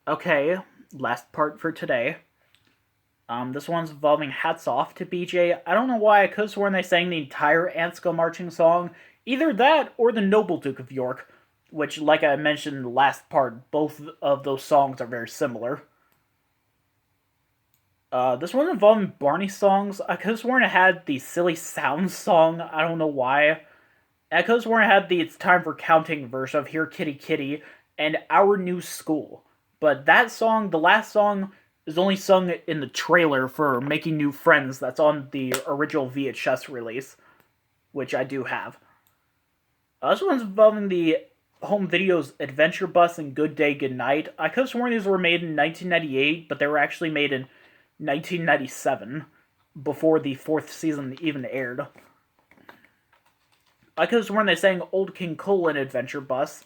Okay, last part for today. This one's involving Hats Off to BJ. I don't know why I could have sworn they sang the entire Ants Go Marching song. Either that or the Noble Duke of York, which, like I mentioned in the last part, both of those songs are very similar. This one involving Barney songs. I could have sworn it had the Silly Sounds song. I don't know why. I could have sworn it had the It's Time for Counting version of Here Kitty Kitty and Our New School. But that song, the last song, is only sung in the trailer for Making New Friends that's on the original VHS release, which I do have. This one's involving the home videos Adventure Bus and Good Day Good Night. I could have sworn these were made in 1998, but they were actually made in 1997, before the fourth season even aired. I could have sworn they sang Old King Cole in Adventure Bus,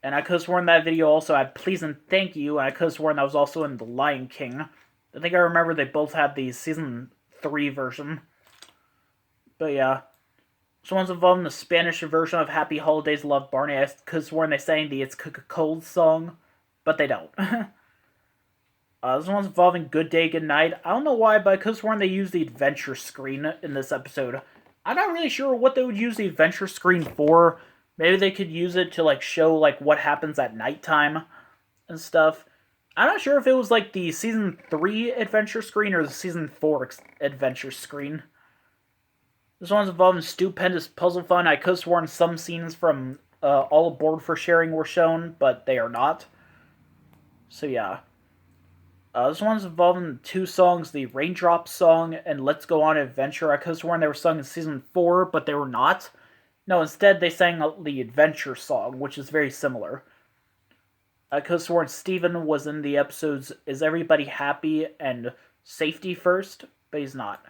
and I could have sworn that video also had Please and Thank You, and I could have sworn that was also in The Lion King. I think I remember they both had the season 3 version. But yeah. This one's involved in the Spanish version of Happy Holidays, Love Barney. I could have sworn they sang the It's Cold song, but they don't. This one's involving Good Day, Good Night. I don't know why, but I could have sworn they used the adventure screen in this episode. I'm not really sure what they would use the adventure screen for. Maybe they could use it to show what happens at nighttime and stuff. I'm not sure if it was the season 3 adventure screen or the season 4 adventure screen. This one's involving Stupendous Puzzle Fun. I could have sworn some scenes from All Aboard for Sharing were shown, but they are not. So yeah. This one's involving two songs, the Raindrops song and Let's Go On Adventure. I could have sworn they were sung in season 4, but they were not. No, instead they sang the Adventure song, which is very similar. I could have sworn Steven was in the episodes Is Everybody Happy and Safety First, but he's not.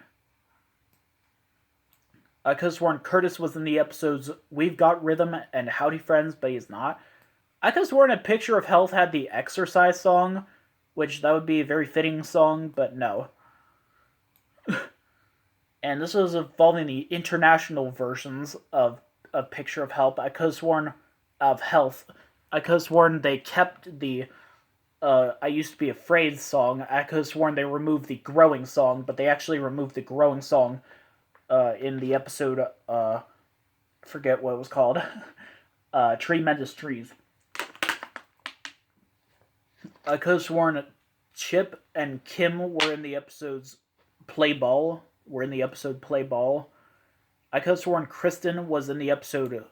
I could have sworn Curtis was in the episodes We've Got Rhythm and Howdy Friends, but he's not. I could have sworn A Picture of Health had the Exercise song, which that would be a very fitting song, but no. And this was involving the international versions of A Picture of Health. I could have sworn of Health. I could have sworn they kept the I Used to Be Afraid song. I could have sworn they removed the Growing song, but they actually removed the Growing song in the episode, forget what it was called, Tremendous Trees. I could have sworn Chip and Kim were in the episodes Play Ball. I could have sworn Kristen was in the episode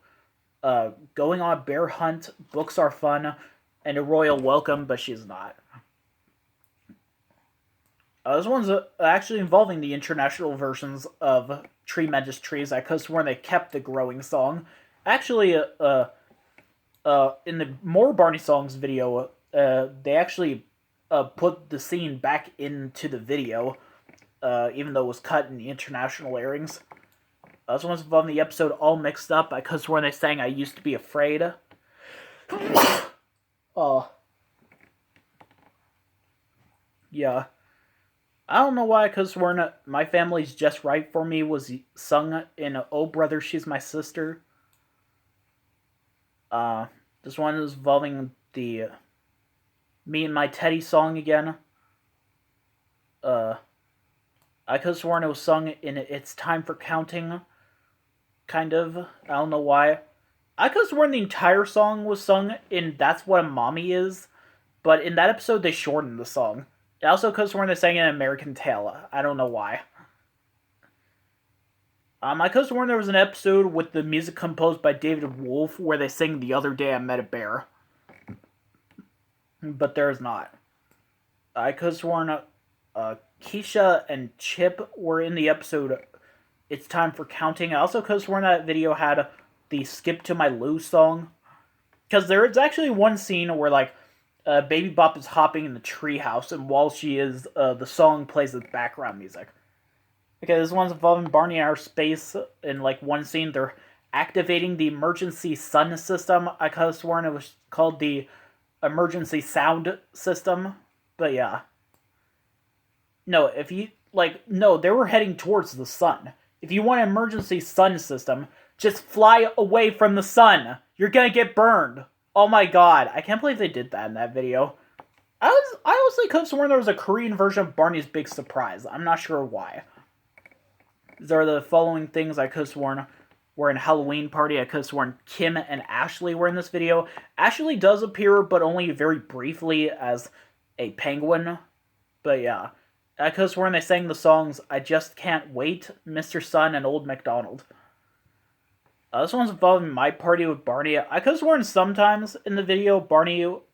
Going on a Bear Hunt, Books Are Fun, and A Royal Welcome, but she's not. This one's actually involving the international versions of Tremendous Trees. I could have sworn they kept the Growing song. Actually, in the More Barney Songs video, they actually put the scene back into the video, even though it was cut in the international airings. This one's involving the episode All Mixed Up. I could have sworn they sang I Used to Be Afraid. Yeah. I don't know why I could have sworn My Family's Just Right For Me was sung in Oh Brother, She's My Sister. This one is involving the Me and My Teddy song again. I could have sworn it was sung in It's Time for Counting. Kind of. I don't know why. I could have sworn the entire song was sung in That's What a Mommy Is, but in that episode they shortened the song. I also could have sworn they sang an American Tale. I don't know why. I could have sworn there was an episode with the music composed by David Wolf where they sing The Other Day I Met a Bear. But there is not. I could have sworn Keisha and Chip were in the episode It's Time for Counting. I also could have sworn that video had the Skip to My Lou song. Because there is actually one scene where Baby Bop is hopping in the treehouse, and while she is, the song plays as background music. Okay, this one's involving Barney in outer space. In one scene, they're activating the emergency sun system. I could have sworn it was called the emergency sound system, but yeah. No, no, they were heading towards the sun. If you want an emergency sun system, just fly away from the sun. You're gonna get burned. Oh my god, I can't believe they did that in that video. I honestly could have sworn there was a Korean version of Barney's Big Surprise. I'm not sure why. There are the following things I could have sworn were in Halloween Party. I could have sworn Kim and Ashley were in this video. Ashley does appear, but only very briefly as a penguin. But yeah. I could have sworn they sang the songs I Just Can't Wait, Mr. Sun, and Old MacDonald. This one's involving My Party with Barney. I could have sworn sometimes in the video,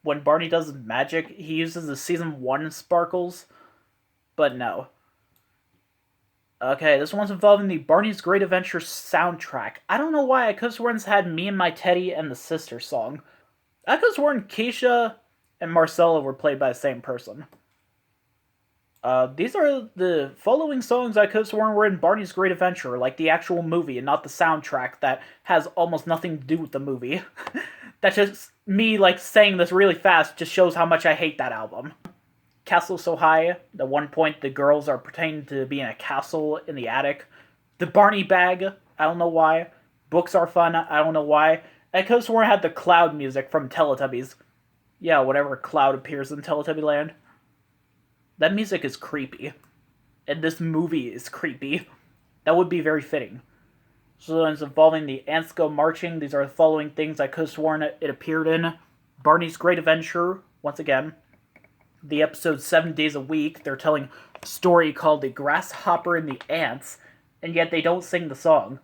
when Barney does magic, he uses the Season 1 sparkles. But no. Okay, this one's involving the Barney's Great Adventure soundtrack. I don't know why. I could have sworn this had Me and My Teddy and the Sister song. I could have sworn Keisha and Marcella were played by the same person. These are the following songs I could have sworn were in Barney's Great Adventure, like the actual movie and not the soundtrack that has almost nothing to do with the movie. That's just me, like, saying this really fast just shows how much I hate that album. Castle So High. At one point, the girls are pretending to be in a castle in the attic. The Barney Bag. I don't know why. Books Are Fun. I don't know why. I could have sworn I had the Cloud music from Teletubbies. Yeah, whatever Cloud appears in Teletubby Land. That music is creepy. And this movie is creepy. That would be very fitting. So it's involving the ants go marching. These are the following things I could have sworn it appeared in. Barney's Great Adventure, once again. The episode 7 Days a Week, they're telling a story called The Grasshopper and the Ants, and yet they don't sing the song.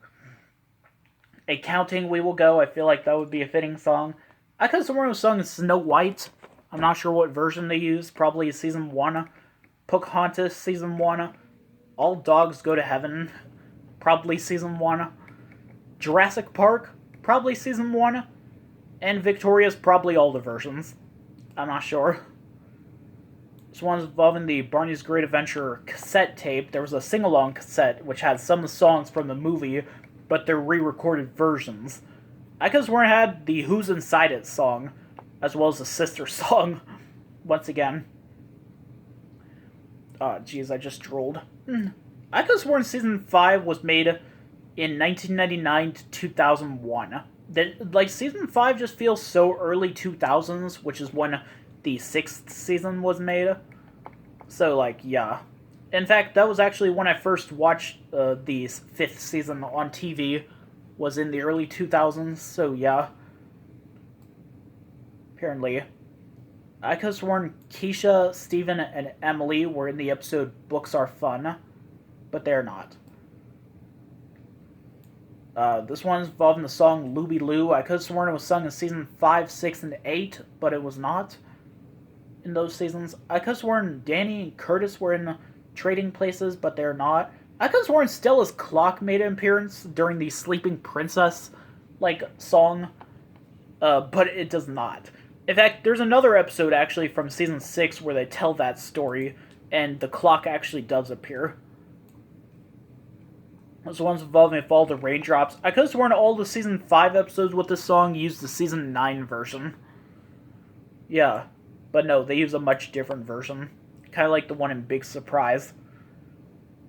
A Counting We Will Go, I feel like that would be a fitting song. I could have sworn it was sung in Snow White. I'm not sure what version they used, probably Season 1. Pocahontas, Season 1. All Dogs Go to Heaven, probably Season 1. Jurassic Park, probably Season 1. And Victoria's probably all the versions. I'm not sure. This one's involving the Barney's Great Adventure cassette tape. There was a sing-along cassette which had some of the songs from the movie, but they're re-recorded versions. I could have sworn it had the Who's Inside It song, as well as the Sister song, once again. Oh, jeez, I just drooled. I could have sworn Season 5 was made in 1999 to 2001. Season 5 just feels so early 2000s, which is when the 6th season was made. So, yeah. In fact, that was actually when I first watched the 5th season on TV, was in the early 2000s, so yeah. Apparently. I could have sworn Keisha, Steven, and Emily were in the episode Books Are Fun, but they're not. This one's involving the song Looby Loo. I could have sworn it was sung in Season 5, 6, and 8, but it was not in those seasons. I could have sworn Danny and Curtis were in Trading Places, but they're not. I could have sworn Stella's Clock made an appearance during the Sleeping Princess, song, but it does not. In fact, there's another episode, actually, from Season 6 where they tell that story, and the clock actually does appear. Those ones involving Fall the Raindrops. I could have sworn all the Season 5 episodes with this song used the Season 9 version. Yeah, but no, they use a much different version. Kind of like the one in Big Surprise.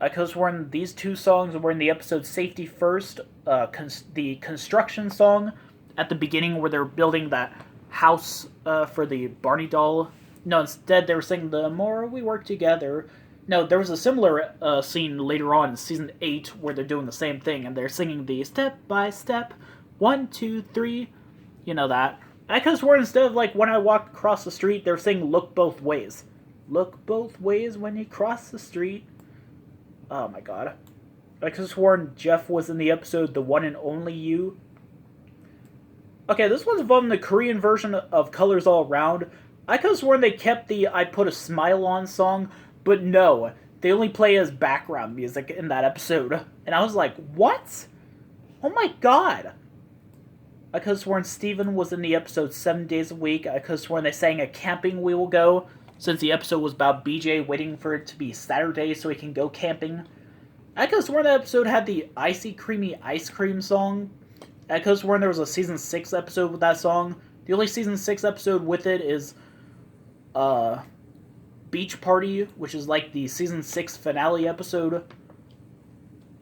I could have sworn these two songs were in the episode Safety First, the construction song at the beginning where they're building that house for the Barney doll. No, instead they were singing The More We Work Together. No, there was a similar scene later on in Season 8 where they're doing the same thing, and they're singing the Step by Step, 1, 2, 3, you know that. I could have sworn instead of, when I walked across the street, they were saying Look Both Ways. Look both ways when you cross the street. Oh my god. I could have sworn Jeff was in the episode The One and Only You. Okay, this one's involving the Korean version of Colors All Around. I could have sworn they kept the I Put a Smile On song, but no. They only play as background music in that episode. And I was like, what? Oh my god. I could have sworn Steven was in the episode 7 Days a Week. I could have sworn they sang A Camping We Will Go, since the episode was about BJ waiting for it to be Saturday so he can go camping. I could have sworn that episode had the Icy Creamy Ice Cream song. I could have sworn there was a Season 6 episode with that song. The only Season 6 episode with it is Beach Party, which is like the Season 6 finale episode.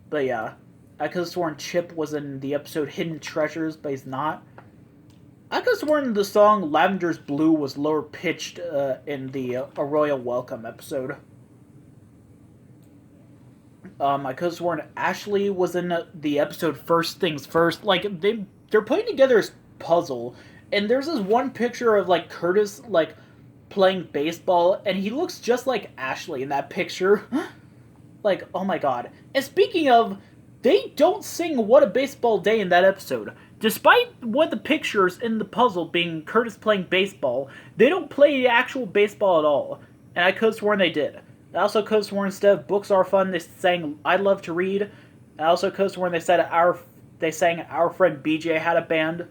But yeah, I could have sworn Chip was in the episode Hidden Treasures, but he's not. I could have sworn the song Lavender's Blue was lower pitched in the A Royal Welcome episode. I could have sworn Ashley was in the episode First Things First. Like, they're putting together this puzzle, and there's this one picture of, like, Curtis, like, playing baseball, and he looks just like Ashley in that picture. Like, oh my god. And speaking of, they don't sing What a Baseball Day in that episode. Despite one of the pictures in the puzzle being Curtis playing baseball, they don't play the actual baseball at all. And I could have sworn they did. I also could have sworn instead of Books Are Fun, they sang I Love to Read. I also could have sworn they sang Our Friend BJ Had a Band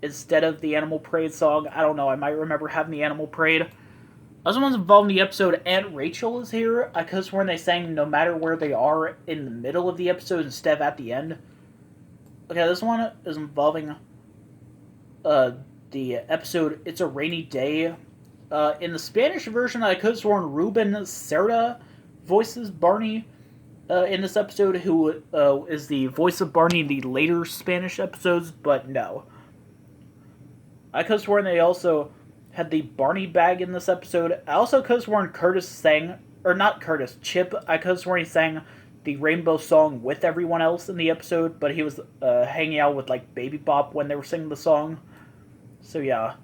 instead of the Animal Parade song. I don't know, I might remember having the Animal Parade. Other ones involved in the episode, Aunt Rachel is here. I could have sworn they sang No Matter Where They Are in the middle of the episode instead of at the end. Okay, this one is involving the episode It's a Rainy Day. In the Spanish version, I could have sworn Ruben Cerda voices Barney in this episode, who is the voice of Barney in the later Spanish episodes, but no. I could have sworn they also had the Barney bag in this episode. I also could have sworn Curtis sang, or not Curtis, Chip. I could have sworn he sang the Rainbow song with everyone else in the episode, but he was hanging out with like Baby Bop when they were singing the song. So yeah.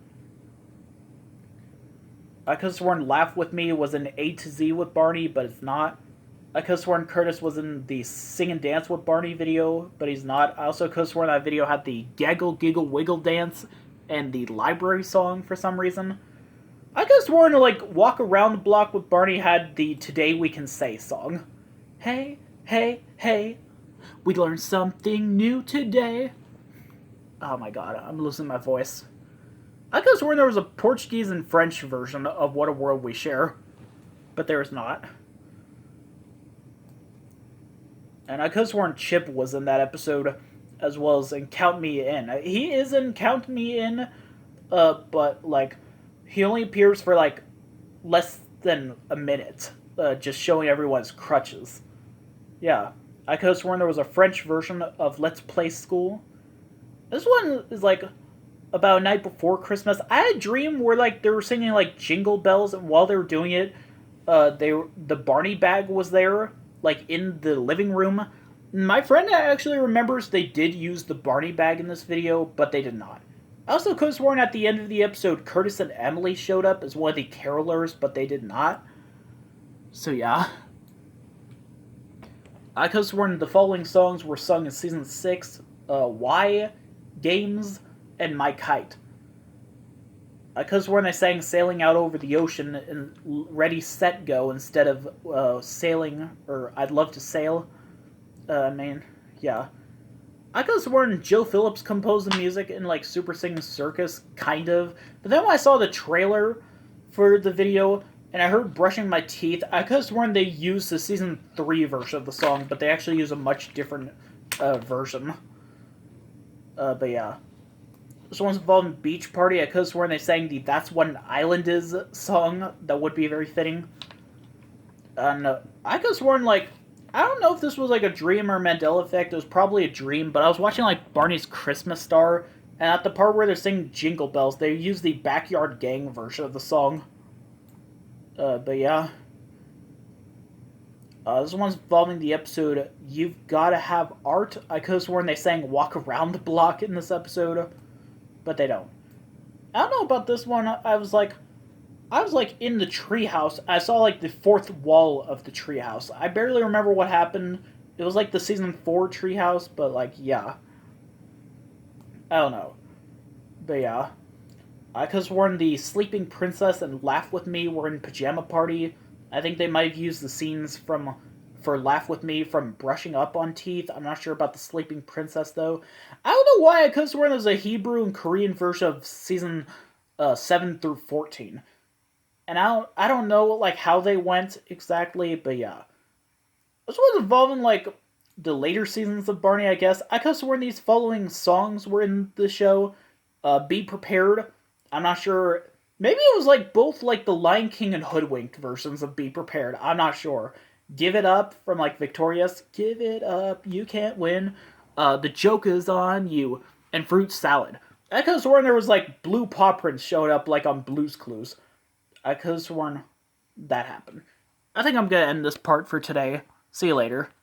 I could have sworn Laugh With Me was in A to Z with Barney, but it's not. I could have sworn Curtis was in the Sing and Dance with Barney video, but he's not. I also could have sworn that video had the Gaggle Giggle Wiggle dance and the library song for some reason. I could have sworn like Walk Around the Block with Barney had the Today We Can Say song. Hey, hey, hey, we learned something new today. Oh my god, I'm losing my voice. I could have sworn there was a Portuguese and French version of What a World We Share, but there is not. And I could have sworn Chip was in that episode, as well as in Count Me In. He is in Count Me In, but, like, he only appears for, like, less than a minute, just showing everyone's crutches. Yeah, I could have sworn there was a French version of Let's Play School. This one is, like, about a night before Christmas. I had a dream where, like, they were singing, like, Jingle Bells, and while they were doing it, the Barney bag was there, like, in the living room. My friend actually remembers they did use the Barney bag in this video, but they did not. I also could have sworn at the end of the episode Curtis and Emily showed up as one of the carolers, but they did not. So yeah. I could have sworn the following songs were sung in Season 6, Why, Games, and My Kite. I could have sworn they sang Sailing Out Over the Ocean and Ready, Set, Go instead of Sailing, or I'd Love to Sail. Yeah. I could have sworn Joe Phillips composed the music in, like, Super Singing Circus, kind of. But then when I saw the trailer for the video, and I heard Brushing My Teeth, I could have sworn they used the Season 3 version of the song, but they actually use a much different version. But yeah. This one's involved in Beach Party. I could have sworn they sang the That's What an Island Is song. That would be very fitting. And I could have sworn, like, I don't know if this was like a dream or Mandela effect. It was probably a dream, but I was watching like Barney's Christmas Star, and at the part where they're singing Jingle Bells, they use the Backyard Gang version of the song. But yeah. This one's involving the episode You've Gotta Have Art. I could have sworn they sang Walk Around the Block in this episode, but they don't. I don't know about this one. I was like in the treehouse. I saw like the fourth wall of the treehouse. I barely remember what happened. It was like the season 4 treehouse, but like yeah. I don't know. But yeah. I could have sworn the Sleeping Princess and Laugh With Me were in Pajama Party. I think they might have used the scenes for Laugh With Me from Brushing Up on Teeth. I'm not sure about the Sleeping Princess though. I don't know why I could have sworn there was a Hebrew and Korean version of season 7 through 14. And I don't know like how they went exactly, but yeah. This was involving like the later seasons of Barney, I guess. I could have sworn these following songs were in the show. Be Prepared. I'm not sure. Maybe it was like both like the Lion King and Hoodwinked versions of Be Prepared. I'm not sure. Give It Up from like Victorious. Give it up, you can't win. The Joke Is on You. And Fruit Salad. I could have sworn there was like blue paw prints showed up like on Blue's Clues. I could have sworn that happened. I think I'm gonna end this part for today. See you later.